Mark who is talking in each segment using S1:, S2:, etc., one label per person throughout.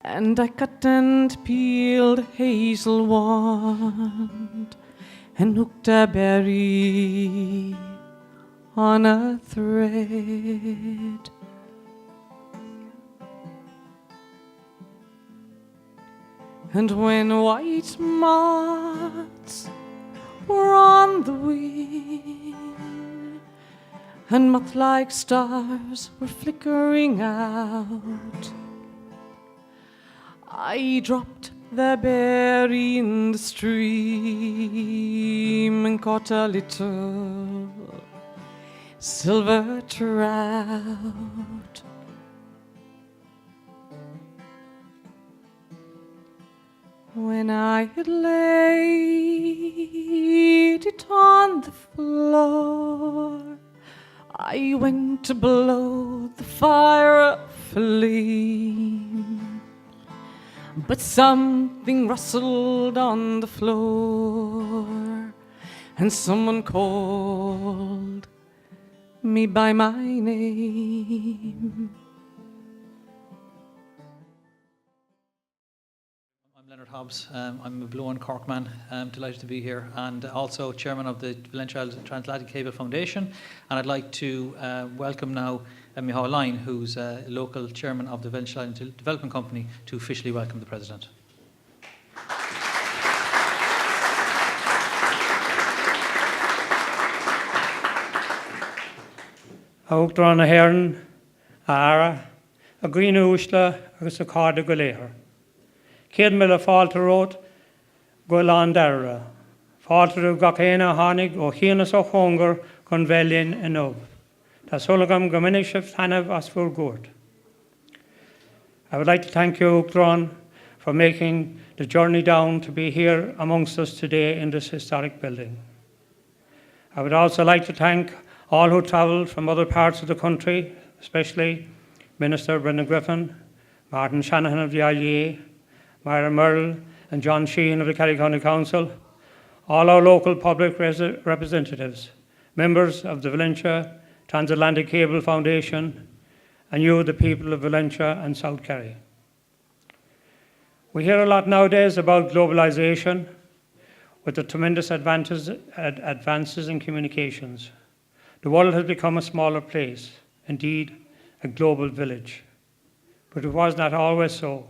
S1: and I cut and peeled hazel wand, and hooked a berry on a thread. And when white moths were on the wing, and moth-like stars were flickering out, I dropped the berry in the stream and caught a little silver trout. When I had laid it on the floor, I went to blow the fire flame, but something rustled on the floor, and someone called me by my name.
S2: I'm Leonard Hobbs. I'm a Blow and Cork man. I'm delighted to be here, and also chairman of the Valencia Transatlantic Cable Foundation. And I'd like to welcome now Micheál Lyon, who's a local chairman of the Valencia Island Development Company, to officially welcome the President.
S3: Uachtarán a Héireann, a Ara, a Green Uachla, agus a Card go léir. Céad mille fáilte rót go lán deire. Fáilteú gach éana tháinig ó chéanas ó chóngar chun bheilín in óg. Tá solagam go minic sibh tainmh as fuair gúirt. I would like to thank you, Uachtarán, for making the journey down to be here amongst us today in this historic building. I would also like to thank all who travelled from other parts of the country, especially Minister Brendan Griffin, Martin Shanahan of the IEA, Myra Merle and John Sheehan of the Kerry County Council, all our local public representatives, members of the Valencia Transatlantic Cable Foundation, and you, the people of Valencia and South Kerry. We hear a lot nowadays about globalisation with the tremendous advances in communications. The world has become a smaller place, indeed a global village. But it was not always so.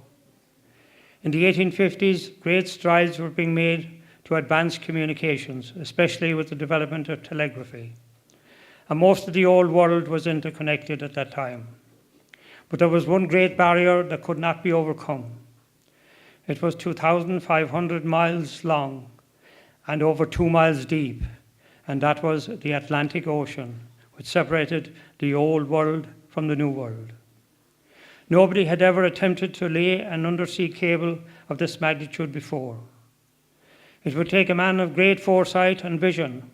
S3: In the 1850s, great strides were being made to advance communications, especially with the development of telegraphy. And most of the old world was interconnected at that time. But there was one great barrier that could not be overcome. It was 2,500 miles long and over 2 miles deep, and that was the Atlantic Ocean, which separated the old world from the new world. Nobody had ever attempted to lay an undersea cable of this magnitude before. It would take a man of great foresight and vision,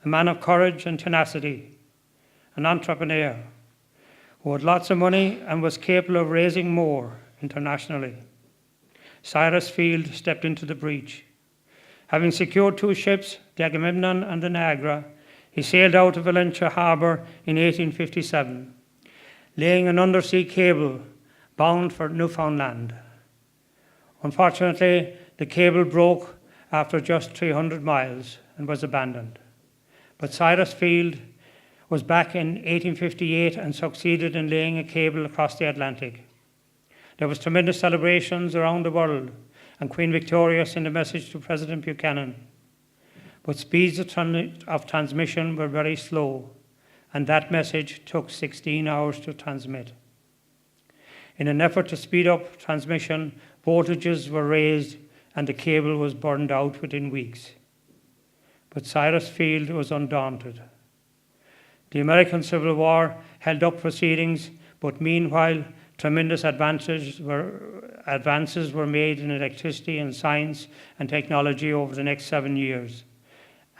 S3: a man of courage and tenacity, an entrepreneur who had lots of money and was capable of raising more internationally. Cyrus Field stepped into the breach. Having secured 2 ships, the Agamemnon and the Niagara, he sailed out of Valencia harbour in 1857, laying an undersea cable bound for Newfoundland. Unfortunately, the cable broke after just 300 miles and was abandoned. But Cyrus Field was back in 1858 and succeeded in laying a cable across the Atlantic. There was tremendous celebrations around the world, and Queen Victoria sent a message to President Buchanan. But speeds of transmission were very slow, and that message took 16 hours to transmit. In an effort to speed up transmission, voltages were raised and the cable was burned out within weeks. But Cyrus Field was undaunted. The American Civil War held up proceedings, but meanwhile, tremendous advances were made in electricity and science and technology over the next 7 years,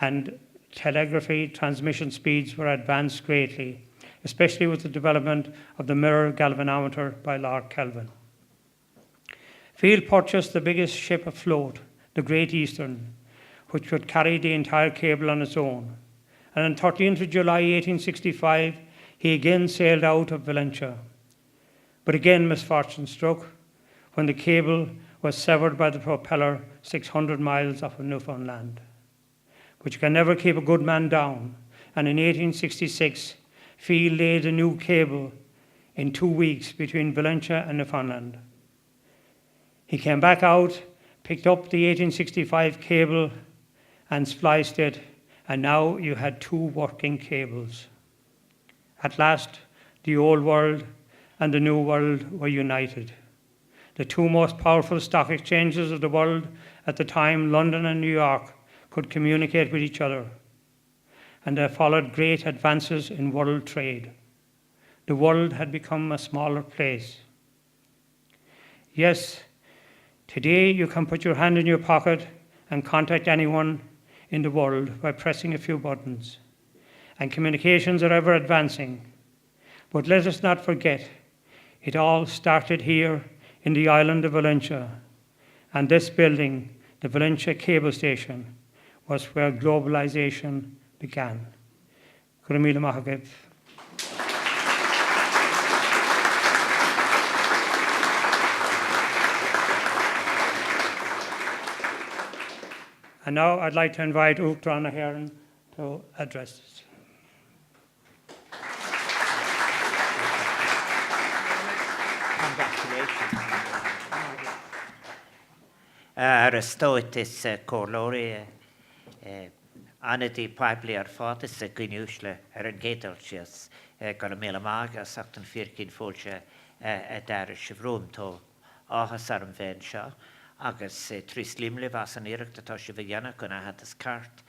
S3: and telegraphy transmission speeds were advanced greatly, especially with the development of the mirror galvanometer by Lord Kelvin. Field purchased the biggest ship afloat, the Great Eastern, which would carry the entire cable on its own. And on 13th of July 1865, he again sailed out of Valencia. But again misfortune struck when the cable was severed by the propeller 600 miles off of Newfoundland. But you can never keep a good man down, and in 1866, Field laid a new cable in 2 weeks between Valentia and Newfoundland. He came back out, picked up the 1865 cable and spliced it, and now you had 2 working cables. At last, the old world and the new world were united. The 2 most powerful stock exchanges of the world at the time, London and New York, could communicate with each other, and there followed great advances in world trade. The world had become a smaller place. Yes, today you can put your hand in your pocket and contact anyone in the world by pressing a few buttons, and communications are ever advancing. But let us not forget, it all started here in the island of Valentia, and this building, the Valentia Cable Station, was where globalization began. Gurmila Mahagib. And now I'd like to invite Uachtarán to address us.
S4: Congratulations. Aristotis Corlori Anadi Pipely ar Fatis Guinusle an Gatorchias Galamela Maga Sacton Firkin Fulcha Darish Vroom to Ahasarum Vensha Agus Trislimle was an Eric the Toshiviana Guna had this cart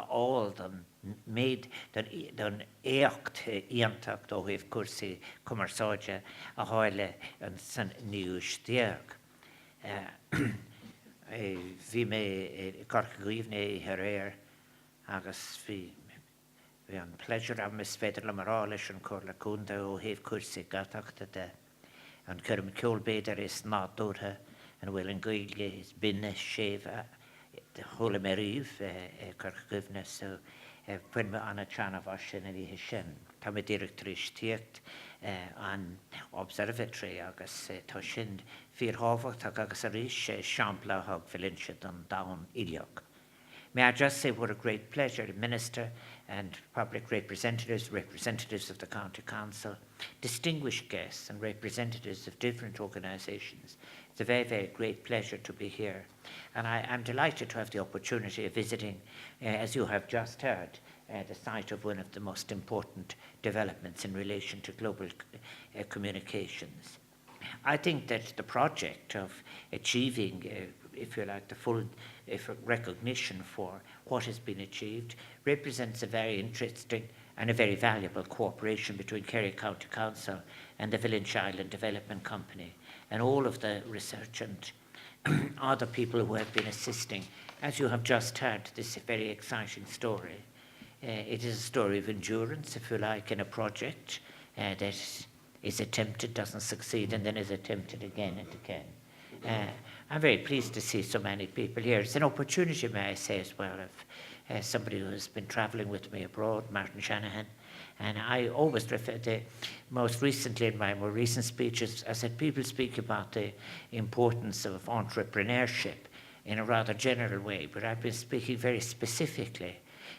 S4: all done made done eacht iantacht o hef cursi commersoja a hoile and san news diag. Vi me Corkguivne Herrera agus vi an pleasure am Miss Federal Morales and Corlacunda o hef cursi gatachta de and Kerm Kjolbeder is not dorha and Willen Guilje is binne sheva the whole Meriv Corkguivne so when we Anna Chana Vashin and Hishin Tam directrice tiet an observatory agus toshind Fear Havoc agus a rish Champla Hog Valentia down Iliok. May I just say what a great pleasure, Minister and public representatives, representatives of the County Council, distinguished guests and representatives of different organisations. It's a very, very great pleasure to be here. And I'm delighted to have the opportunity of visiting, as you have just heard, the site of one of the most important developments in relation to global communications. I think that the project of achieving, if you like, the full recognition for what has been achieved represents a very interesting and a very valuable cooperation between Kerry County Council and the Valentia Island Development Company and all of the research and other people who have been assisting. As you have just heard, this very exciting story. It is a story of endurance, if you like, in a project that is attempted, doesn't succeed, and then is attempted again and again. I'm very pleased to see so many people here. It's an opportunity, may I say as well, of somebody who has been travelling with me abroad, Martin Shanahan. And I always refer to, most recently in my more recent speeches, I said people speak about the importance of entrepreneurship in a rather general way, but I've been speaking very specifically,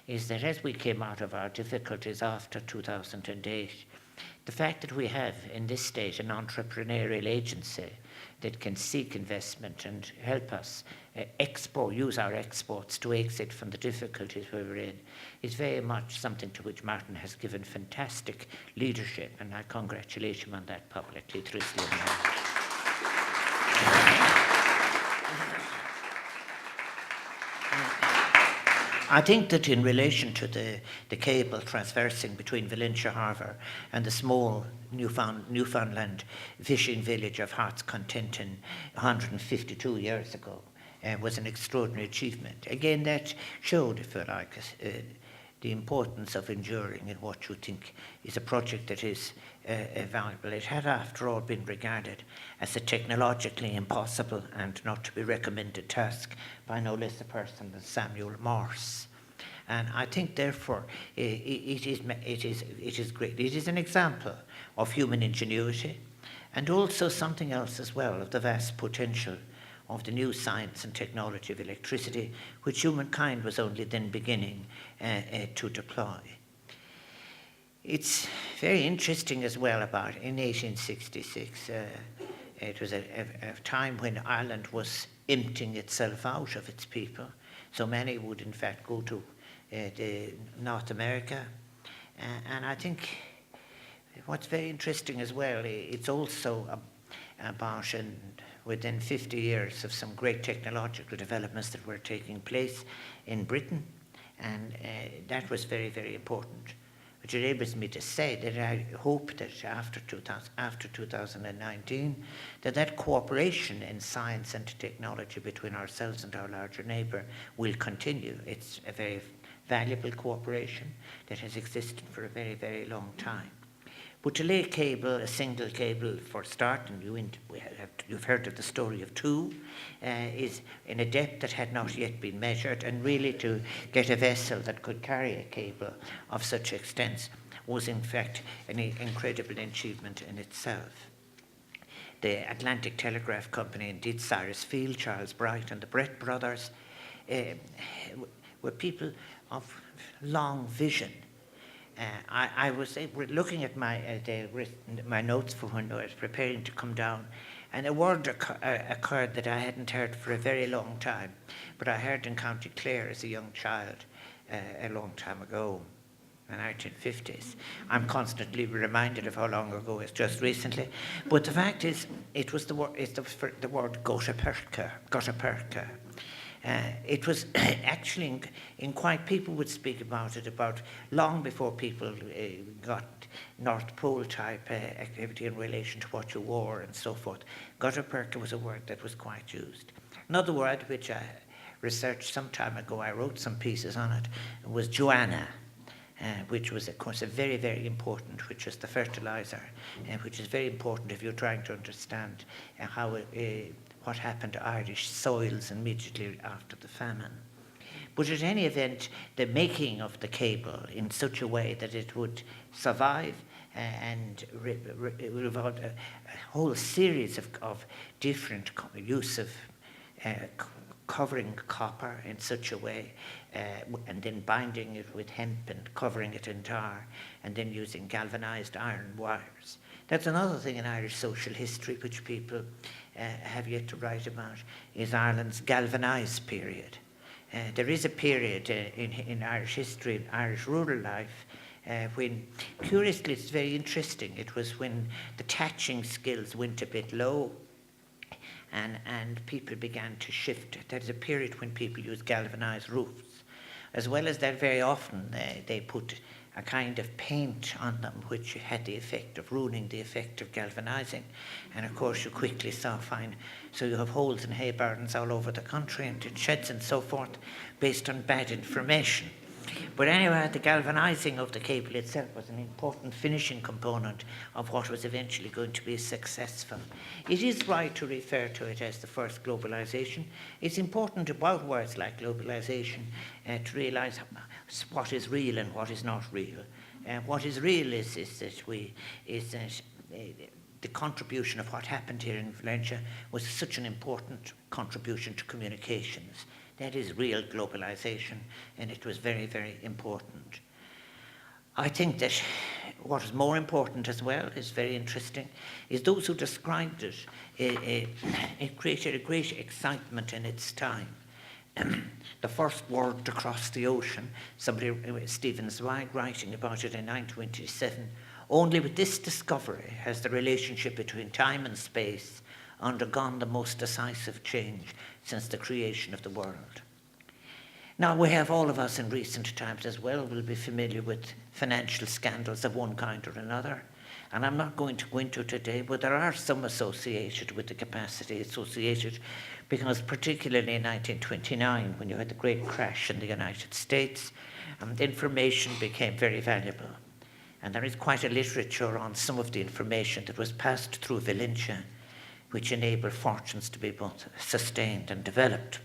S4: is that as we came out of our difficulties after 2008, the fact that we have in this state an entrepreneurial agency that can seek investment and help us use our exports to exit from the difficulties we were in is very much something to which Martin has given fantastic leadership, and I congratulate him on that publicly. I think that in relation to the cable traversing between Valentia Harbour and the small Newfoundland fishing village of Heart's Content 152 years ago was an extraordinary achievement. Again, that showed, if you like, the importance of enduring in what you think is a project that is valuable. It had, after all, been regarded as a technologically impossible and not to be recommended task by no less a person than Samuel Morse. And I think, therefore, it is great. It is an example of human ingenuity and also something else as well of the vast potential of the new science and technology of electricity, which humankind was only then beginning to deploy. It's very interesting as well about in 1866, it was a time when Ireland was emptying itself out of its people. So many would in fact go to North America. And I think what's very interesting as well, it's also about within 50 years of some great technological developments that were taking place in Britain. And that was very, very important. Which enables me to say that I hope that after 2019, that cooperation in science and technology between ourselves and our larger neighbour will continue. It's a very valuable cooperation that has existed for a very, very long time. But to lay cable, a single cable for starting, you've heard of the story of two, is in a depth that had not yet been measured, and really to get a vessel that could carry a cable of such extent was in fact an incredible achievement in itself. The Atlantic Telegraph Company, indeed Cyrus Field, Charles Bright and the Brett brothers were people of long vision. I was looking at my notes for when I was preparing to come down, and a word occurred that I hadn't heard for a very long time, but I heard in County Clare as a young child a long time ago, in the 1950s. I'm constantly reminded of how long ago it's just recently, but the fact is, it was the word Uachtarán. It was actually in quite, people would speak about it about long before people got North Pole type activity in relation to what you wore and so forth. Uachtarán was a word that was quite used. Another word which I researched some time ago, I wrote some pieces on it, was Joanna, which was of course a very, very important, which is the fertilizer, which is very important if you're trying to understand how what happened to Irish soils immediately after the famine. But at any event, the making of the cable in such a way that it would survive and revolve a whole series of different use of covering copper in such a way, and then binding it with hemp and covering it in tar, and then using galvanized iron wires. That's another thing in Irish social history which people have yet to write about, is Ireland's galvanized period. There is a period in Irish history, in Irish rural life, when, curiously, it's very interesting, it was when the thatching skills went a bit low and people began to shift. There's a period when people used galvanized roofs. As well as that, very often they put a kind of paint on them which had the effect of ruining the effect of galvanizing. And of course you quickly saw so you have holes in hay bardens all over the country and in sheds and so forth based on bad information. But anyway, the galvanizing of the cable itself was an important finishing component of what was eventually going to be successful. It is right to refer to it as the first globalization. It's important about words like globalization to realize what is real and what is not real. What is real is that the contribution of what happened here in Valencia was such an important contribution to communications. That is real globalization, and it was very, very important. I think that what is more important as well, is very interesting, is those who described it, it created a great excitement in its time. The first word to cross the ocean, Stephen Zweig, writing about it in 1927, only with this discovery has the relationship between time and space undergone the most decisive change since the creation of the world. Now, we have, all of us in recent times as well, will be familiar with financial scandals of one kind or another. And I'm not going to go into today, but there are some associated with the capacity associated, because particularly in 1929, when you had the great crash in the United States, the information became very valuable. And there is quite a literature on some of the information that was passed through Valencia, which enabled fortunes to be both sustained and developed.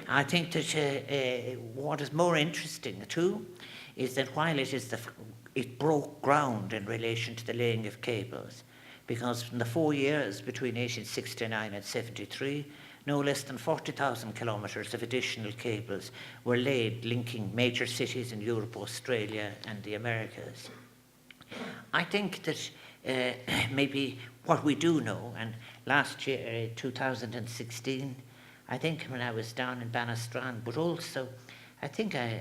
S4: I think that what is more interesting too is that while it broke ground in relation to the laying of cables, because in the 4 years between 1869 and 73, no less than 40,000 kilometres of additional cables were laid linking major cities in Europe, Australia and the Americas. I think that maybe what we do know, and last year, 2016, I think when I was down in Bannistrand, but also I think I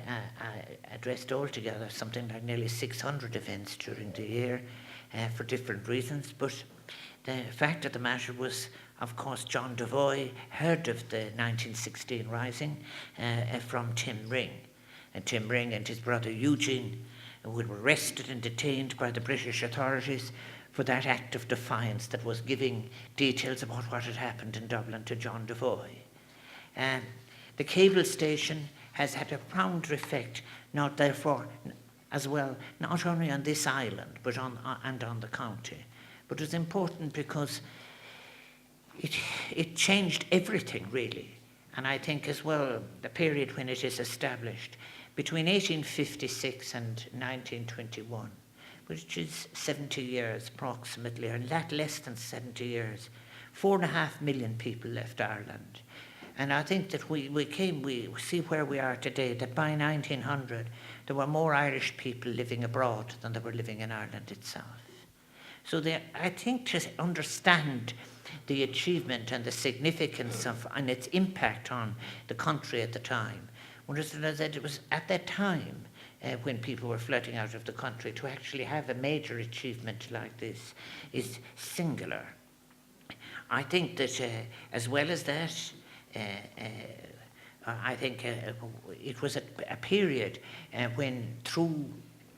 S4: addressed altogether something like nearly 600 events during the year for different reasons. But the fact of the matter was, of course, John Devoy heard of the 1916 rising from Tim Ring. And Tim Ring and his brother Eugene were arrested and detained by the British authorities for that act of defiance that was giving details about what had happened in Dublin to John Devoy. The cable station has had a profound effect, not therefore as well, not only on this island, but on the county. But it's important because it changed everything, really. And I think as well, the period when it is established, between 1856 and 1921, which is 70 years approximately, or that less than 70 years, 4.5 million people left Ireland. And I think that we see where we are today, that by 1900, there were more Irish people living abroad than there were living in Ireland itself. So I think to understand the achievement and the significance of and its impact on the country at the time, that it was at that time when people were flooding out of the country, to actually have a major achievement like this is singular. I think that as well as that, I think it was a period when through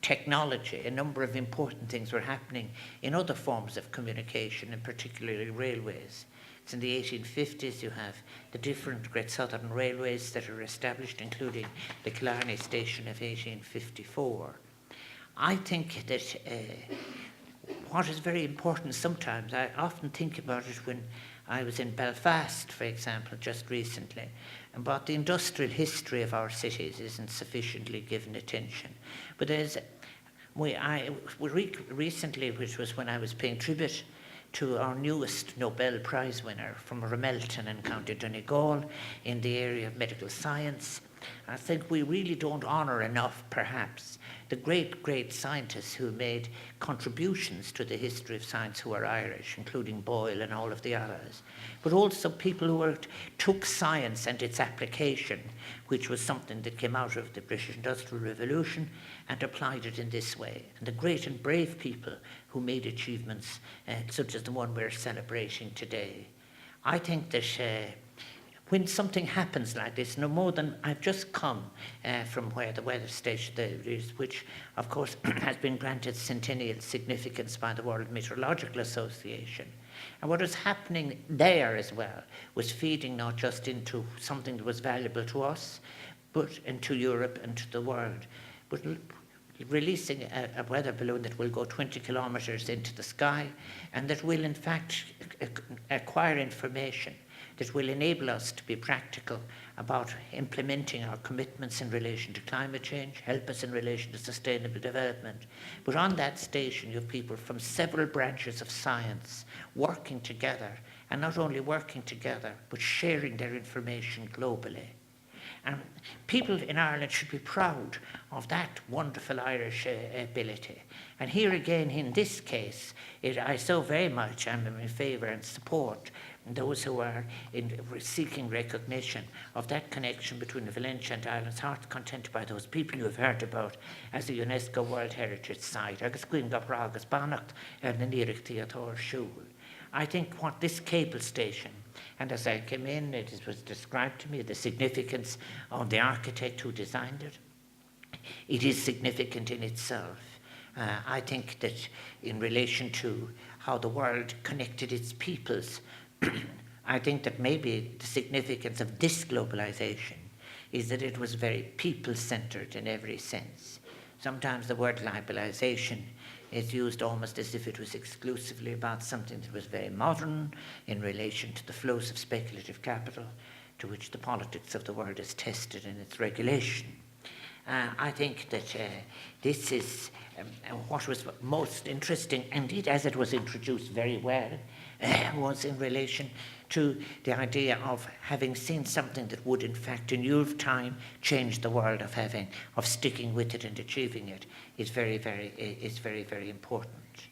S4: technology a number of important things were happening in other forms of communication, and particularly railways. It's in the 1850s you have the different Great Southern Railways that are established, including the Killarney Station of 1854. I think that what is very important sometimes, I often think about it when I was in Belfast, for example, just recently, but the industrial history of our cities isn't sufficiently given attention. But recently, which was when I was paying tribute to our newest Nobel Prize winner from Ramelton in County Donegal in the area of medical science, I think we really don't honour enough, perhaps, the great scientists who made contributions to the history of science who are Irish, including Boyle and all of the others, but also people who took science and its application, which was something that came out of the British Industrial Revolution, and applied it in this way. And the great and brave people who made achievements such as the one we're celebrating today. I think that when something happens like this, no more than I've just come from where the weather station is, which of course has been granted centennial significance by the World Meteorological Association. And what was happening there as well was feeding not just into something that was valuable to us, but into Europe and to the world, but releasing a weather balloon that will go 20 kilometres into the sky and that will in fact acquire information that will enable us to be practical about implementing our commitments in relation to climate change, help us in relation to sustainable development. But on that station, you have people from several branches of science working together, and not only working together, but sharing their information globally. And people in Ireland should be proud of that wonderful Irish ability. And here again, in this case, I so very much am in favour and support those who are seeking recognition of that connection between Valentia and Ireland's heart content by those people you have heard about as a UNESCO World Heritage Site. I think what this cable station, and as I came in, it was described to me the significance of the architect who designed it. It is significant in itself. I think that in relation to how the world connected its peoples, I think that maybe the significance of this globalization is that it was very people-centered in every sense. Sometimes the word globalization is used almost as if it was exclusively about something that was very modern in relation to the flows of speculative capital to which the politics of the world is tested in its regulation. I think that this is what was most interesting, indeed as it was introduced very well, was in relation to the idea of having seen something that would in fact in your time change the world, of sticking with it and achieving it is very, very important.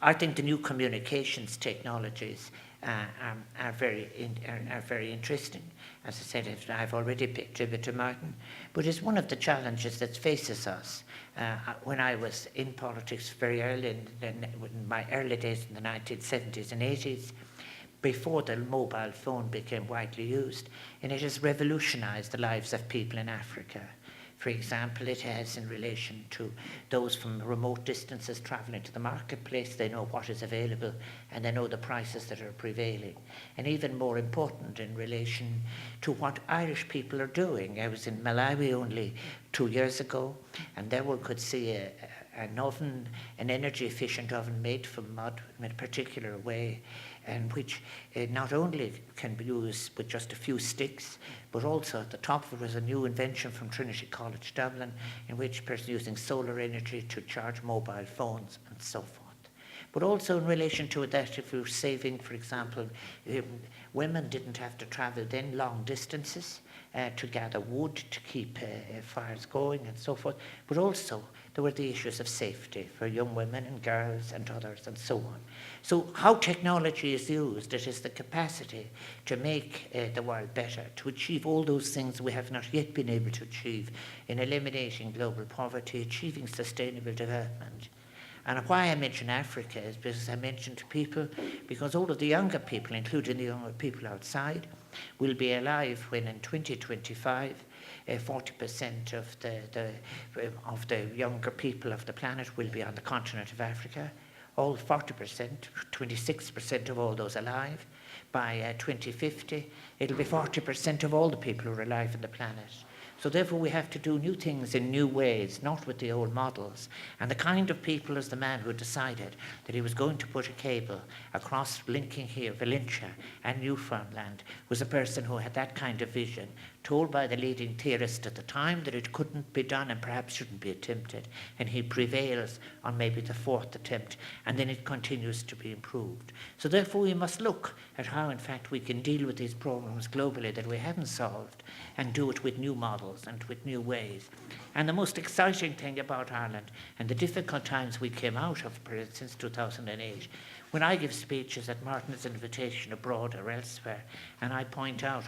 S4: I think the new communications technologies are very interesting. As I said, I've already paid tribute to Martin, but it's one of the challenges that faces us. When I was in politics very early, in my early days in the 1970s and 80s, before the mobile phone became widely used, and it has revolutionized the lives of people in Africa. For example, it has in relation to those from remote distances travelling to the marketplace. They know what is available and they know the prices that are prevailing. And even more important in relation to what Irish people are doing. I was in Malawi only 2 years ago, and there one could see an oven, an energy efficient oven made from mud in a particular way, and which not only can be used with just a few sticks, but also at the top of it was a new invention from Trinity College Dublin, in which a person using solar energy to charge mobile phones and so forth. But also in relation to that, if we were saving, for example, women didn't have to travel then long distances to gather wood to keep fires going and so forth, but also there were the issues of safety for young women and girls and others and so on. So how technology is used, it is the capacity to make the world better, to achieve all those things we have not yet been able to achieve in eliminating global poverty, achieving sustainable development. And why I mention Africa is because I mentioned people, because all of the younger people, including the younger people outside, will be alive when in 2025 40% of the younger people of the planet will be on the continent of Africa. All 40%, 26% of all those alive. By 2050, it'll be 40% of all the people who are alive on the planet. So therefore we have to do new things in new ways, not with the old models. And the kind of people as the man who decided that he was going to put a cable across linking here Valentia and Newfoundland was a person who had that kind of vision, told by the leading theorist at the time that it couldn't be done and perhaps shouldn't be attempted. And he prevails on maybe the fourth attempt, and then it continues to be improved. So therefore we must look at how in fact we can deal with these problems globally that we haven't solved and do it with new models and with new ways. And the most exciting thing about Ireland and the difficult times we came out of since 2008, when I give speeches at Martin's invitation abroad or elsewhere, and I point out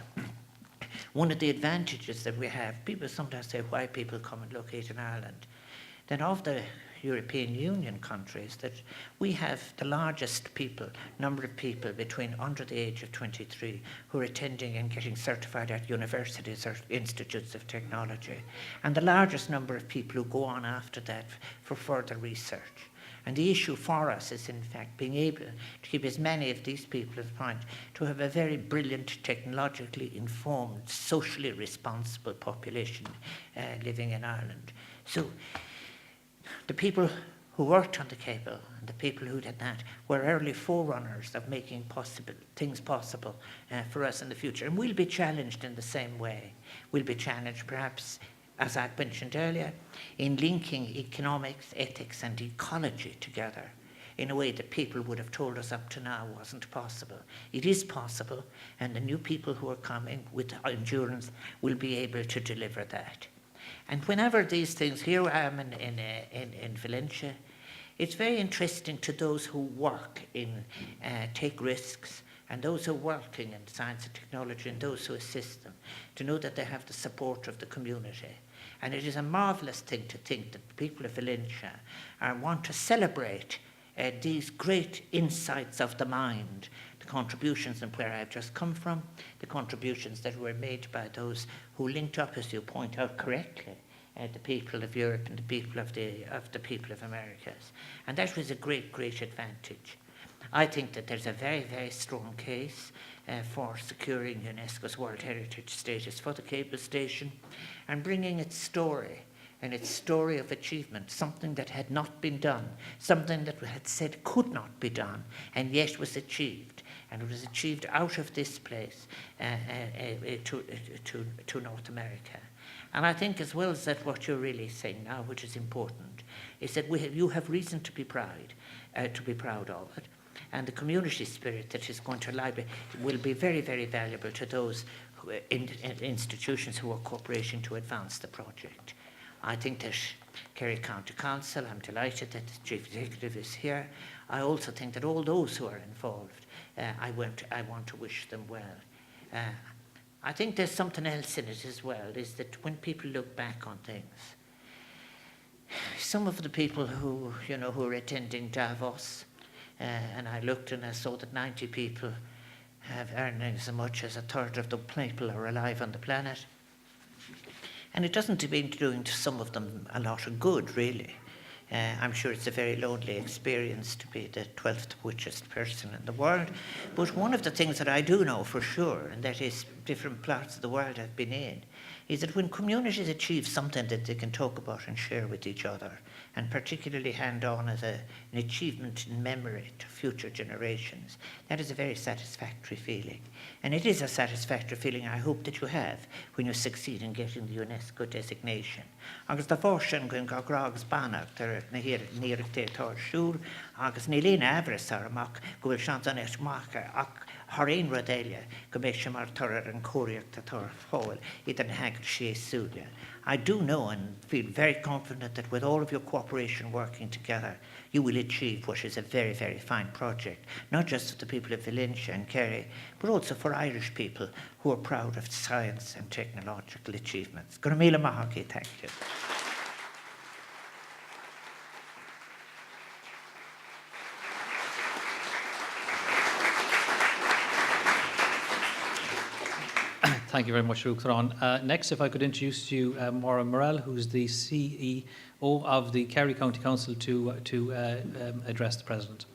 S4: one of the advantages that we have, people sometimes say why people come and locate in Ireland, then of the European Union countries, that we have the largest number of people between under the age of 23 who are attending and getting certified at universities or institutes of technology, and the largest number of people who go on after that for further research. And the issue for us is, in fact, being able to keep as many of these people as point to have a very brilliant, technologically informed, socially responsible population living in Ireland. So the people who worked on the cable and the people who did that were early forerunners of making things possible for us in the future. And we'll be challenged in the same way. We'll be challenged perhaps, as I mentioned earlier, in linking economics, ethics and ecology together in a way that people would have told us up to now wasn't possible. It is possible, and the new people who are coming with endurance will be able to deliver that. And whenever these things, here I am in Valentia, it's very interesting to those who work in, take risks, and those who are working in science and technology and those who assist them, to know that they have the support of the community. And it is a marvellous thing to think that the people of Valentia want to celebrate these great insights of the mind, the contributions and where I've just come from, the contributions that were made by those who linked up, as you point out correctly, the people of Europe and the people of the people of Americas. And that was a great, great advantage. I think that there's a very, very strong case for securing UNESCO's World Heritage status for the cable station and bringing its story and its story of achievement, something that had not been done, something that we had said could not be done, and yet was achieved. and it was achieved out of this place to North America. And I think as well as that, what you're really saying now, which is important, is that you have reason to be proud of it. And the community spirit that is going to lie will be very, very valuable to those institutions who are cooperating to advance the project. I think that Kerry County Council, I'm delighted that the Chief Executive is here. I also think that all those who are involved, I want to wish them well. I think there's something else in it as well, is that when people look back on things, some of the people who are attending Davos, and I looked and I saw that 90 people have earned as much as a third of the people are alive on the planet. And it doesn't mean doing to some of them a lot of good, really. I'm sure it's a very lonely experience to be the 12th richest person in the world. But one of the things that I do know for sure, and that is different parts of the world I've been in, is that when communities achieve something that they can talk about and share with each other, and particularly hand on as an achievement in memory to future generations, that is a very satisfactory feeling. And it is a satisfactory feeling I hope that you have when you succeed in getting the UNESCO designation. Agus the fortune going go grogs banach there near the third shul, agus nilina avris armach go will chance on it marker Harin Rodelia, Commission Marturer and Korea to Tor Hall, it and Hag She Sulia. I do know and feel very confident that with all of your cooperation working together, you will achieve what is a very, very fine project, not just for the people of Valencia and Kerry, but also for Irish people who are proud of science and technological achievements. Gurmila Mahaki, thank you.
S2: Thank you very much, Uachtarán. Next, if I could introduce to you Maura Morrell, who's the CEO of the Kerry County Council, to address the President.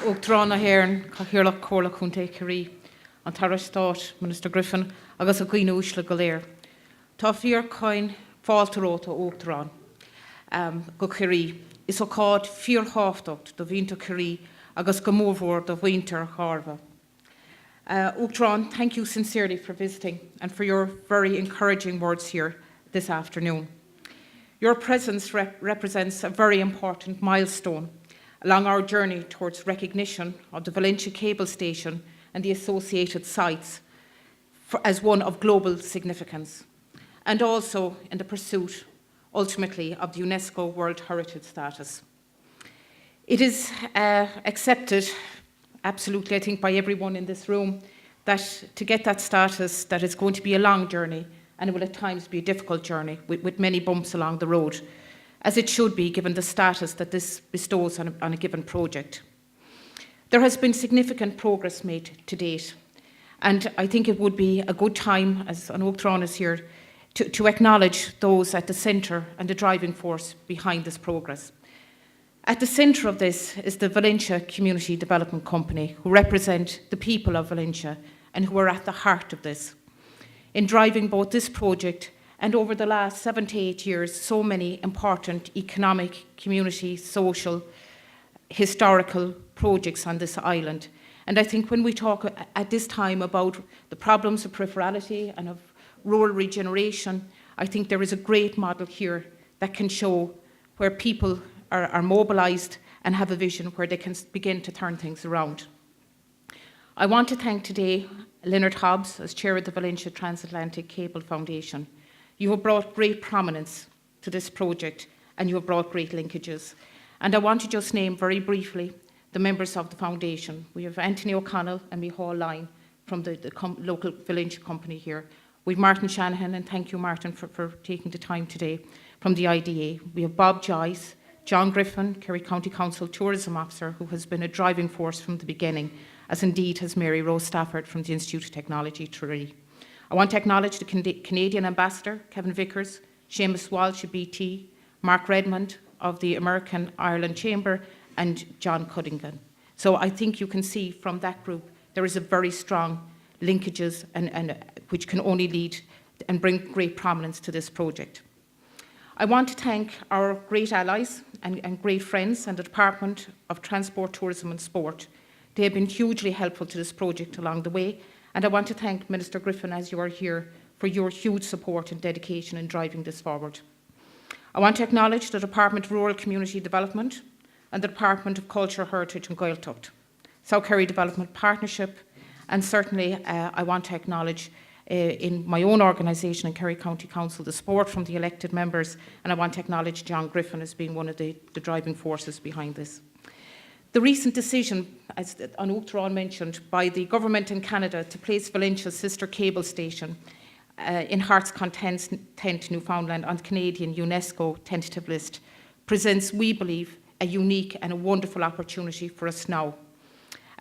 S1: Uachtarán Ahern, Cahirlach Corla Kunte Kerry, an Tarastat, Minister Griffin, agus a Gwine Uisla Galir. Tá fiar coin fáilteróta Uachtarán go Kerry. Is o cad fiar háftocht do Vinta Kerry agus go mórmhór do winter Harva. Uachtarán, thank you sincerely for visiting and for your very encouraging words here this afternoon. Your presence represents a very important milestone along our journey towards recognition of the Valencia cable station and the associated sites as one of global significance, and also in the pursuit, ultimately, of the UNESCO World Heritage status. It is accepted, absolutely, I think, by everyone in this room, that to get that status, that it's going to be a long journey, and it will at times be a difficult journey with many bumps along the road, as it should be, given the status that this bestows on a given project. There has been significant progress made to date, and I think it would be a good time, as an Uachtarán is here, to acknowledge those at the centre and the driving force behind this progress. At the centre of this is the Valencia Community Development Company, who represent the people of Valencia and who are at the heart of this. In driving both this project and over the last 7 to 8 years, so many important economic, community, social, historical projects on this island. And I think when we talk at this time about the problems of peripherality and of rural regeneration, I think there is a great model here that can show where people are mobilised and have a vision where they can begin to turn things around. I want to thank today Leonard Hobbs as chair of the Valencia Transatlantic Cable Foundation. You have brought great prominence to this project and you have brought great linkages. And I want to just name very briefly the members of the foundation. We have Anthony O'Connell and Micheál Lyne from the local Valencia company here. We have Martin Shanahan, and thank you, Martin, for taking the time today, from the IDA. We have Bob Joyce, John Griffin, Kerry County Council Tourism Officer, who has been a driving force from the beginning, as indeed has Mary Rose Stafford from the Institute of Technology, Tree. I want to acknowledge the Canadian Ambassador, Kevin Vickers, Seamus Walsh of BT, Mark Redmond of the American Ireland Chamber, and John Cuddingan. So I think you can see from that group there is a very strong linkages and which can only lead and bring great prominence to this project. I want to thank our great allies and great friends and the Department of Transport, Tourism and Sport. They have been hugely helpful to this project along the way, and I want to thank Minister Griffin, as you are here, for your huge support and dedication in driving this forward. I want to acknowledge the Department of Rural Community Development and the Department of Culture, Heritage and Gaeltacht, South Kerry Development Partnership, and certainly I want to acknowledge in my own organisation in Kerry County Council the support from the elected members, and I want to acknowledge John Griffin as being one of the driving forces behind this. The recent decision, as Uachtarán mentioned, by the government in Canada to place Valencia's sister cable station in Hearts Content, Newfoundland on the Canadian UNESCO tentative list presents, we believe, a unique and a wonderful opportunity for us now.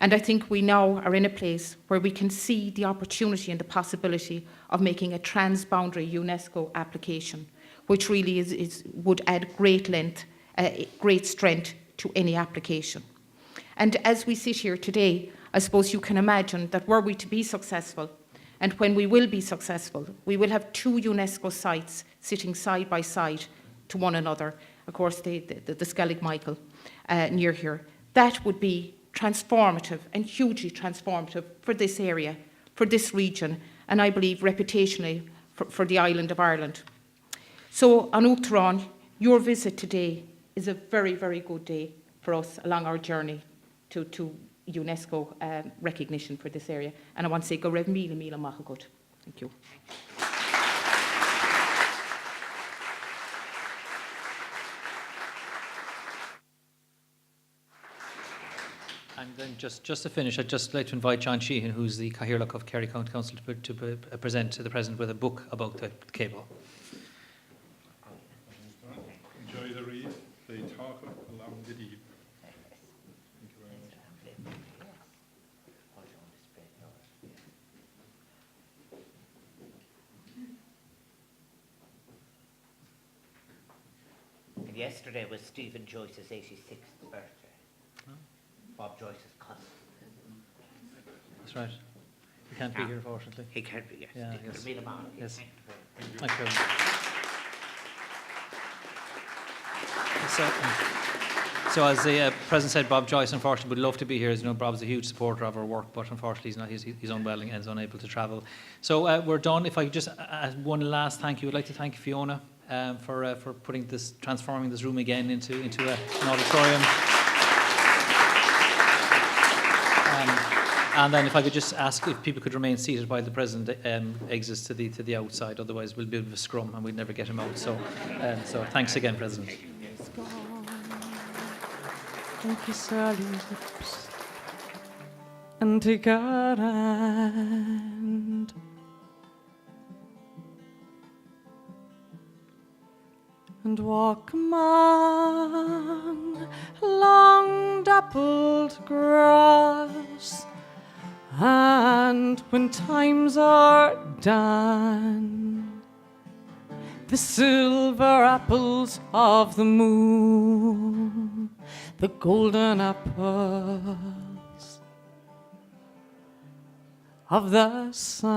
S1: And I think we now are in a place where we can see the opportunity and the possibility of making a transboundary UNESCO application, which really would add great length, great strength to any application. And as we sit here today, I suppose you can imagine that were we to be successful, and when we will be successful, we will have 2 UNESCO sites sitting side by side to one another. Of course, the Skellig Michael near here. That would be transformative and hugely transformative for this area, for this region, and I believe reputationally for the island of Ireland. So, Uachtarán, your visit today is a very, very good day for us along our journey to UNESCO recognition for this area. And I want to say, go raibh míle míle maith agat. Thank you.
S2: And then just to finish, I'd just like to invite John Sheehan, who's the Cathaoirleach of Kerry County Council, to present to the President with a book about the cable.
S5: Enjoy the read, they talk along the deep. Thank you very much.
S4: And yesterday was Stephen Joyce's 86th birthday. Bob Joyce's cousin.
S2: That's right. He can't be here, unfortunately.
S4: He can't be here.
S2: Yeah, yes. Yes.
S4: Thank you very much.
S2: Thank you. So as the President said, Bob Joyce unfortunately would love to be here. As you know, Bob's a huge supporter of our work, but unfortunately he's unwell and is unable to travel. So we're done. If I could just add one last thank you, I'd like to thank Fiona for transforming this room again into an auditorium. And then if I could just ask if people could remain seated while the President exits to the outside, otherwise we'll be a bit of a scrum and we'd never get him out. So thanks again, President.
S6: And kiss her lips and take her hand. And walk among long dappled grass. And when times are done, the silver apples of the moon, the golden apples of the sun.